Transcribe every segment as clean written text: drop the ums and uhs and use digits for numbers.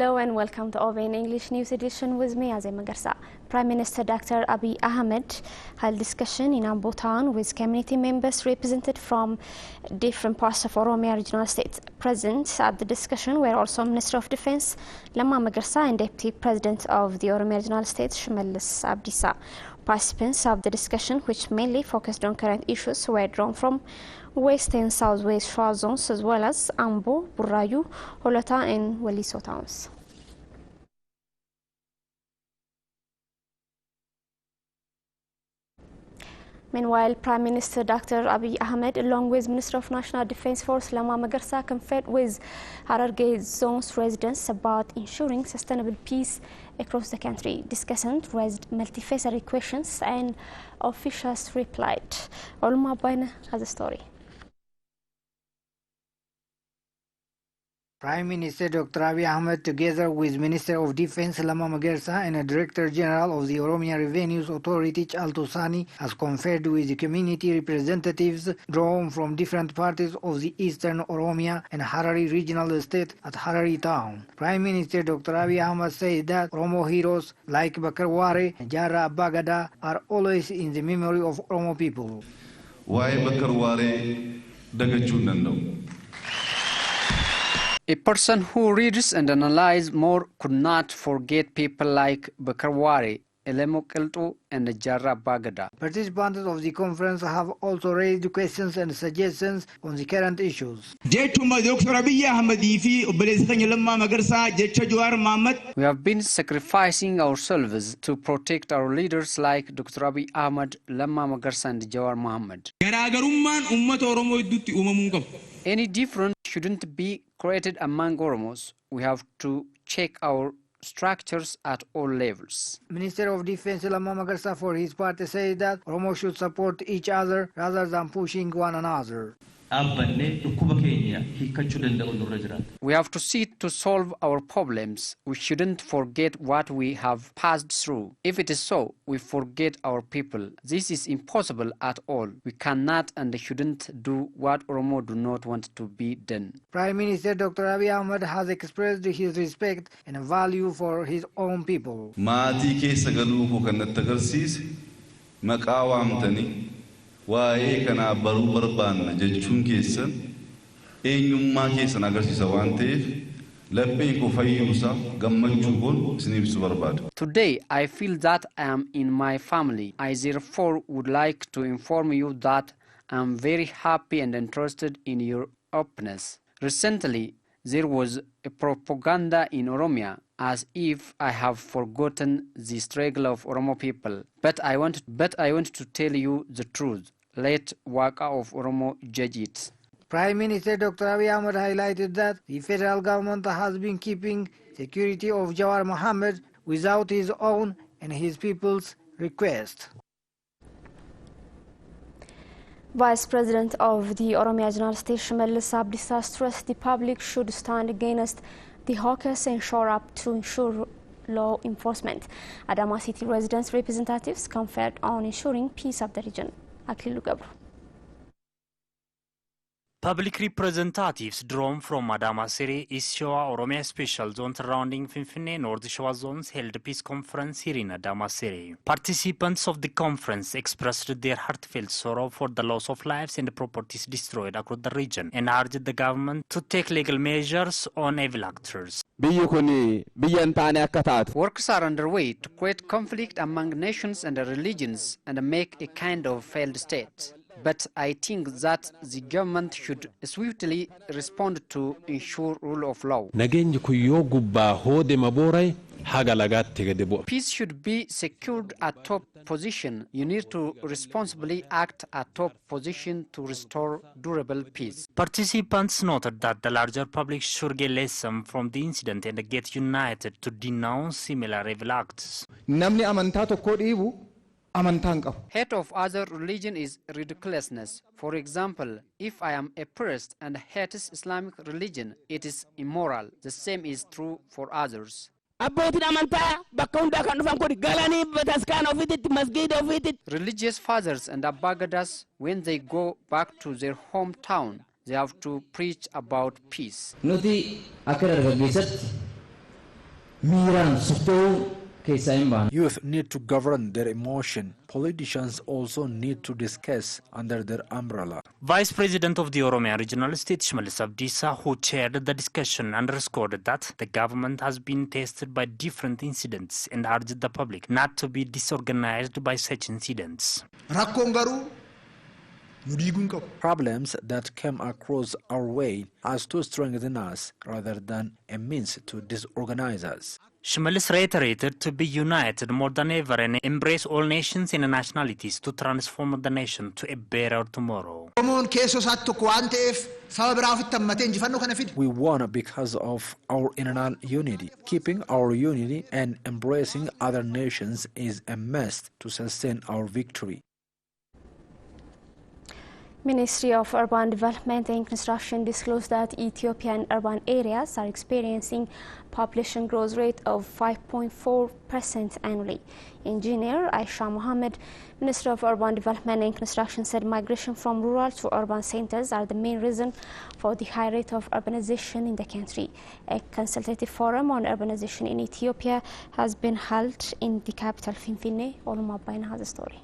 Hello and welcome to OVN English News Edition with me, Azim Magarsa. Prime Minister Dr. Abiy Ahmed held discussion in Ambo Town with community members represented from different parts of Oromia regional state. Present at the discussion were also Minister of Defense Lamma Magarsa and Deputy President of the Oromia regional state Shimallis Abdisa. Participants of the discussion, which mainly focused on current issues, were drawn from West and Southwest Shore zones as well as Ambo, Burayu, Holota and Waliso towns. Meanwhile, Prime Minister Dr. Abiy Ahmed, along with Minister of National Defense Force Lamma Magarsa, conferred with Hararge zone's residents about ensuring sustainable peace across the country. Discussants raised multifaceted questions and officials replied. Olma Baina has a story. Prime Minister Dr. Abiy Ahmed, together with Minister of Defense Lamma Magarsa and Director General of the Oromia Revenues Authority Chaltu Sani, has conferred with the community representatives drawn from different parts of the Eastern Oromia and Harari Regional Estate at Harari Town. Prime Minister Dr. Abiy Ahmed said that Oromo heroes like Bakar Ware and Jarra Abbaa Gadaa are always in the memory of Oromo people. Why Bakar Ware dagachuu danda'u? A person who reads and analyzes more could not forget people like Bakar Ware, Elemo Qilxuu and Jarra Abbaa Gadaa. Participants of the conference have also raised questions and suggestions on the current issues. We have been sacrificing ourselves to protect our leaders like Dr. Abiy Ahmed, Lamma Magarsa and Jawar Mohammed. Any difference shouldn't be created among Oromos. We have to check our structures at all levels. Minister of Defense Lamma Magarsa for his part said that Oromo should support each other rather than pushing one another. We have to seek to solve our problems. We shouldn't forget what we have passed through. If it is so, we forget our people. This is impossible at all. We cannot and shouldn't do what Oromo do not want to be done. Prime Minister Dr. Abiy Ahmed has expressed his respect and value for his own people. Maatii keessa galuu koo kan natti agarsiise maqaa waamtanii waa'ee kana baruu barbaanna jechuun keessan eenyummaa keessan agarsiisa waan ta'eef lapheen koo fayyuusaa gammachuu koon isiniif ibsuu barbaada. Today I feel that I am in my family. I therefore would like to inform you that I am very happy and interested in your openness. Recently there was a propaganda in Oromia as if I have forgotten the struggle of Oromo people. But I want to tell you the truth. Let Waka of Oromo judge it. Prime Minister Dr. Abiy Ahmed highlighted that the federal government has been keeping security of Jawar Mohammed without his own and his people's request. Vice President of the Oromia Regional State Shimallis Abdisa stressed the public should stand against the hawkers and shore up to ensure law enforcement. Adama City residents' representatives conferred on ensuring peace of the region. Aklilu Gabru. Public representatives drawn from Adama City, East Shoa, Oromia Special Zone surrounding Finfinne, North Shoa zones held a peace conference here in Adama City. Participants of the conference expressed their heartfelt sorrow for the loss of lives and properties destroyed across the region and urged the government to take legal measures on evil actors. Works are underway to create conflict among nations and religions and make a kind of failed state. But I think that the government should swiftly respond to ensure rule of law. Peace should be secured at top position. You need to responsibly act at top position to restore durable peace. Participants noted that the larger public should get lesson from the incident and get united to denounce similar evil acts. Hate of other religion is ridiculousness. For example, if I am a priest and hates Islamic religion, it is immoral. The same is true for others. Religious fathers and Abbaa Gadaa's, when they go back to their hometown, they have to preach about peace. Youth need to govern their emotion. Politicians also need to discuss under their umbrella. Vice President of the Oromia Regional State Shimallis Abdiisa, who chaired the discussion, underscored that the government has been tested by different incidents and urged the public not to be disorganized by such incidents. Problems that came across our way as to strengthen us rather than a means to disorganize us. Shimallis reiterated to be united more than ever and embrace all nations and nationalities to transform the nation to a better tomorrow. We won because of our internal unity. Keeping our unity and embracing other nations is a must to sustain our victory. Ministry of Urban Development and Construction disclosed that Ethiopian urban areas are experiencing population growth rate of 5.4% annually. Engineer Aisha Mohammed, Minister of Urban Development and Construction, said migration from rural to urban centers are the main reason for the high rate of urbanization in the country. A consultative forum on urbanization in Ethiopia has been held in the capital Finfinne. Oluma Baina has a story.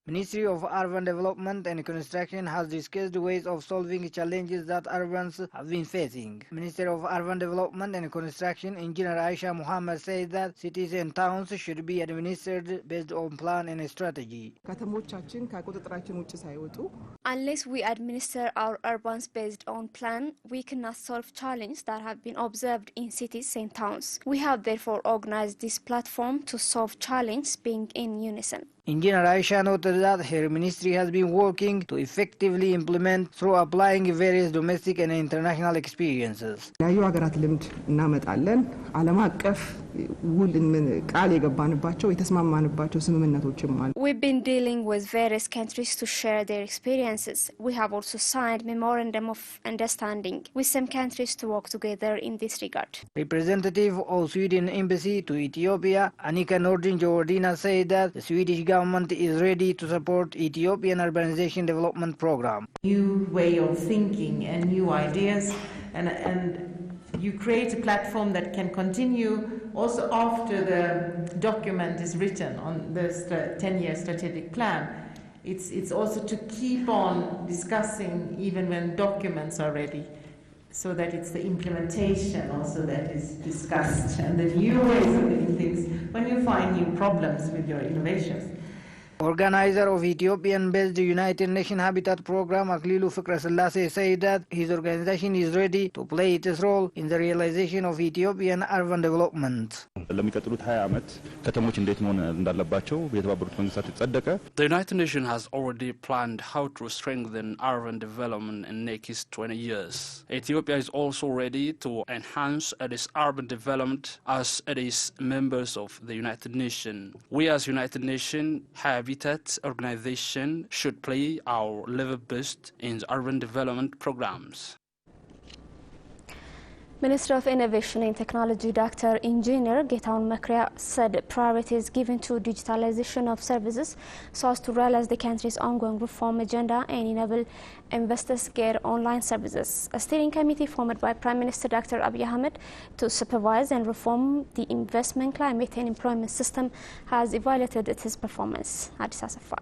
Ministry of Urban Development and Construction has discussed ways of solving challenges that urbans have been facing. Minister of Urban Development and Construction, Engineer Aisha Mohammed, said that cities and towns should be administered based on plan and strategy. Unless we administer our urbans based on plan, we cannot solve challenges that have been observed in cities and towns. We have therefore organized this platform to solve challenges being in unison. Engineer Aisha noted that her ministry has been working to effectively implement through applying various domestic and international experiences. We've been dealing with various countries to share their experiences. We have also signed memorandum of understanding with some countries to work together in this regard. Representative of Sweden Embassy to Ethiopia, Annika Nordin Jordina, said that the Swedish government is ready to support Ethiopian Urbanization Development Program. New way of thinking and new ideas, and you create a platform that can continue also after the document is written on the 10-year strategic plan. It's also to keep on discussing even when documents are ready, so that it's the implementation also that is discussed and the new ways of doing things when you find new problems with your innovations. Organizer of Ethiopian-based United Nations Habitat Program, Aklilu Fikrasillase, said that his organization is ready to play its role in the realization of Ethiopian urban development. The United Nations has already planned how to strengthen urban development in the next 20 years. Ethiopia is also ready to enhance its urban development as it is members of the United Nations. We as United Nations Habitat Organization should play our level best in the urban development programs. Minister of Innovation and Technology, Dr. Engineer Getaun Makria, said priority is given to digitalization of services so as to realize the country's ongoing reform agenda and enable investors get online services. A steering committee formed by Prime Minister Dr. Abiy Ahmed to supervise and reform the investment climate and employment system has evaluated its performance. Addis Asafar.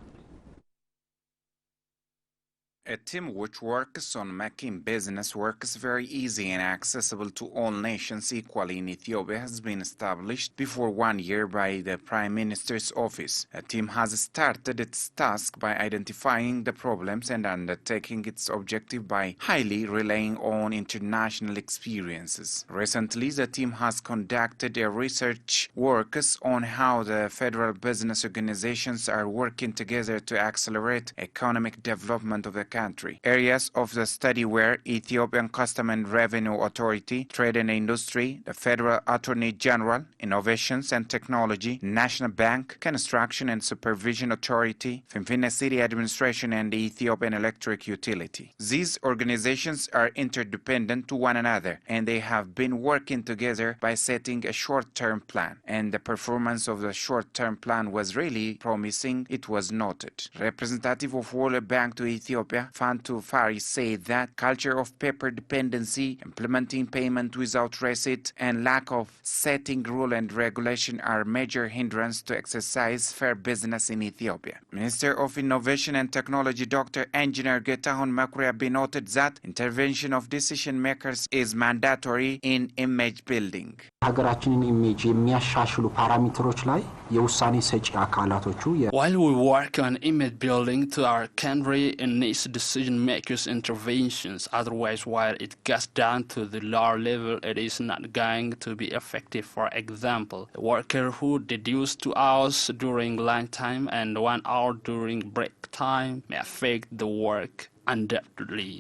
A team which works on making business works very easy and accessible to all nations equally in Ethiopia has been established before 1 year by the Prime Minister's office. A team has started its task by identifying the problems and undertaking its objective by highly relying on international experiences. Recently, the team has conducted a research works on how the federal business organizations are working together to accelerate economic development of the country. Areas of the study were Ethiopian Custom and Revenue Authority, Trade and Industry, the Federal Attorney General, Innovations and Technology, National Bank, Construction and Supervision Authority, Finfinne City Administration, and the Ethiopian Electric Utility. These organizations are interdependent to one another, and they have been working together by setting a short-term plan. And the performance of the short-term plan was really promising, it was noted. Representative of World Bank to Ethiopia, Ethiopia, Fantu Fari, said that culture of paper dependency, implementing payment without receipt, and lack of setting rule and regulation are major hindrance to exercise fair business in Ethiopia. Minister of Innovation and Technology Dr. Engineer Getahun Makuriabi noted that intervention of decision makers is mandatory in image building. ሀገራችንን ኢሜጅ የሚያሻሽሉ ፓራሜትሮች ላይ የውሳኔ ሰጪ አካላቶቹ While we work on image building to our country, it needs decision makers interventions. Otherwise, while it gets down to the lower level, it is not going to be effective. For example, a worker who deduced 2 hours during lunch time and 1 hour during break time may affect the work undoubtedly.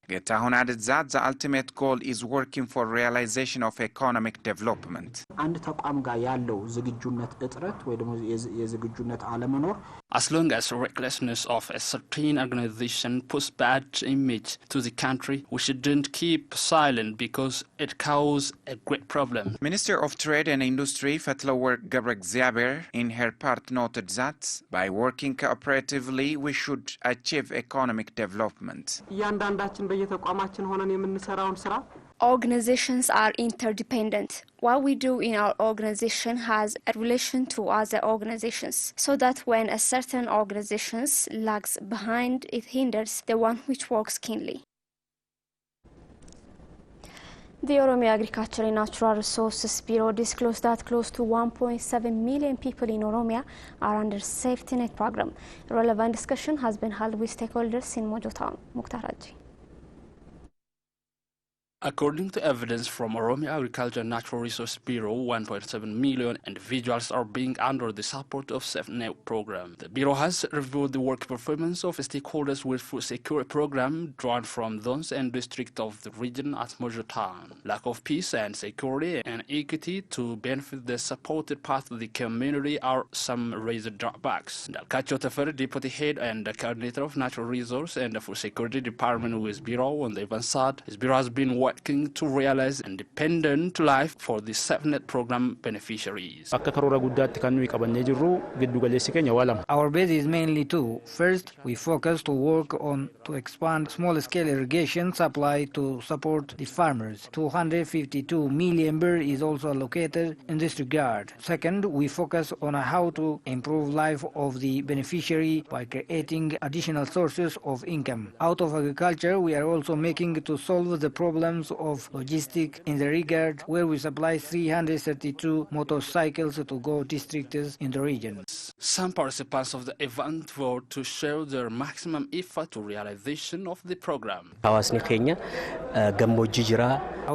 Getahun added that the ultimate goal is working for realization of economic development. አንድ ተቋም ጋር ያለው ዝግጁነት እጥረት ወይ ደግሞ የዝግጁነት አለመኖር As long as recklessness of a certain organization puts bad image to the country, we shouldn't keep silent because it causes a great problem. Minister of Trade and Industry Fetlawork Gebrexiaber in her part noted that by working cooperatively we should achieve economic development. እያንዳንዳችን በየተቋማችን ሆነን የምንሰራውን ስራ Organizations are interdependent. What we do in our organization has a relation to other organizations, so that when a certain organization lags behind, it hinders the one which works keenly. The Oromia Agriculture and Natural Resources Bureau disclosed that close to 1.7 million people in Oromia are under safety net program. Relevant discussion has been held with stakeholders in Mojo Town. Mukhtar Haji. According to evidence from Oromia Agriculture and Natural Resource Bureau, 1.7 million individuals are being under the support of SafeNet program. The Bureau has reviewed the work performance of stakeholders with food security program drawn from zones and districts of the region at Mojo Town. Lack of peace and security and equity to benefit the supported part of the community are some razor drawbacks. Dalkacho Teferi, Deputy Head and the Coordinator of Natural Resource and the Food Security Department with Bureau on the event said his Bureau has been working to realize independent life for the SafeNet program beneficiaries. Our base is mainly two. First, we focus to work on to expand small-scale irrigation supply to support the farmers. 252 million birr is also allocated in this regard. Second, we focus on how to improve life of the beneficiary by creating additional sources of income. Out of agriculture, we are also making to solve the problems of logistics in the regard where we supply 332 motorcycles to go districts in the region. Some participants of the event vowed to share their maximum effort to realization of the program. Our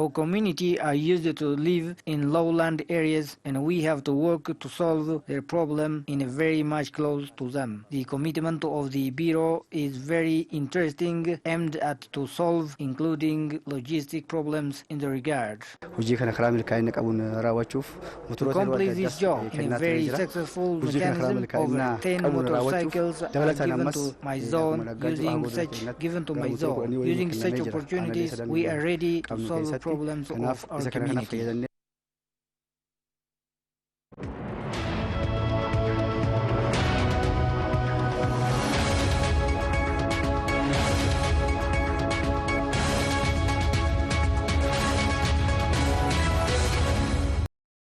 community are used to live in lowland areas and we have to work to solve their problem in a very much close to them. The commitment of the Bureau is very interesting, aimed at to solve including logistic problems in the regard. To complete this job in a very successful mechanism, over 10 motorcycles are given to my zone. Using such opportunities, we are ready to solve problems of our community.